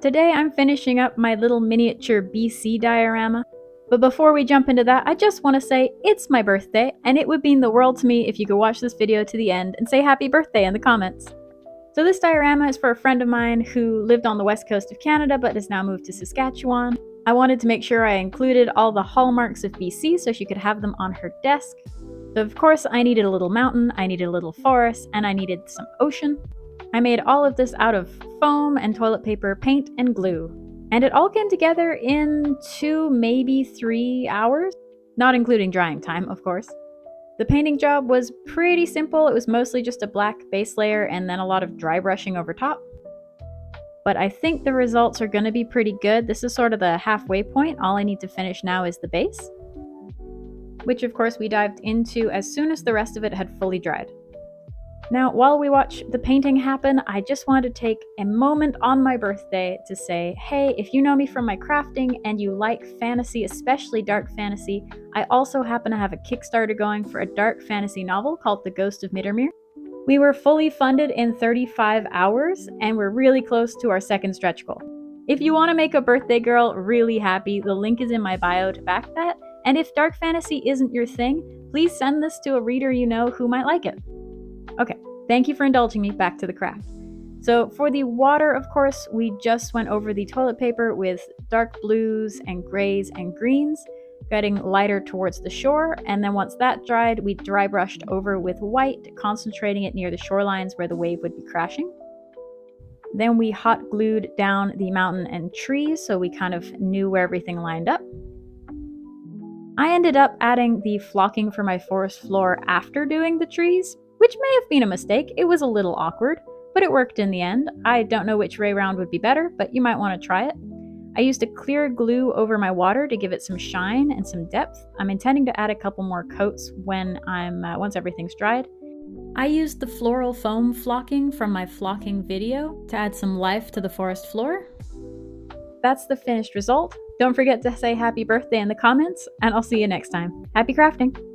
Today I'm finishing up my little miniature BC diorama, but before we jump into that, I just want to say it's my birthday, and it would mean the world to me if you could watch this video to the end and say happy birthday in the comments. So this diorama is for a friend of mine who lived on the west coast of Canada but has now moved to Saskatchewan. I wanted to make sure I included all the hallmarks of BC so she could have them on her desk. So of course I needed a little mountain, I needed a little forest, and I needed some ocean. I made all of this out of foam and toilet paper, paint, and glue. And it all came together in 2, maybe 3 hours, not including drying time, of course. The painting job was pretty simple. It was mostly just a black base layer and then a lot of dry brushing over top. But I think the results are going to be pretty good. This is sort of the halfway point. All I need to finish now is the base, which of course we dived into as soon as the rest of it had fully dried. Now, while we watch the painting happen, I just wanted to take a moment on my birthday to say, hey, if you know me from my crafting and you like fantasy, especially dark fantasy, I also happen to have a Kickstarter going for a dark fantasy novel called The Ghost of Mittermere. We were fully funded in 35 hours, and we're really close to our second stretch goal. If you want to make a birthday girl really happy, the link is in my bio to back that, and if dark fantasy isn't your thing, please send this to a reader you know who might like it. Okay, thank you for indulging me. Back to the craft. So for the water, of course, we just went over the toilet paper with dark blues and grays and greens, getting lighter towards the shore, and then once that dried, we dry brushed over with white, concentrating it near the shorelines where the wave would be crashing. Then we hot glued down the mountain and trees so we kind of knew where everything lined up. I ended up adding the flocking for my forest floor after doing the trees, which may have been a mistake. It was a little awkward, but it worked in the end. I don't know which way round would be better, but you might want to try it. I used a clear glue over my water to give it some shine and some depth. I'm intending to add a couple more coats when once everything's dried. I used the floral foam flocking from my flocking video to add some life to the forest floor. That's the finished result. Don't forget to say happy birthday in the comments, and I'll see you next time. Happy crafting!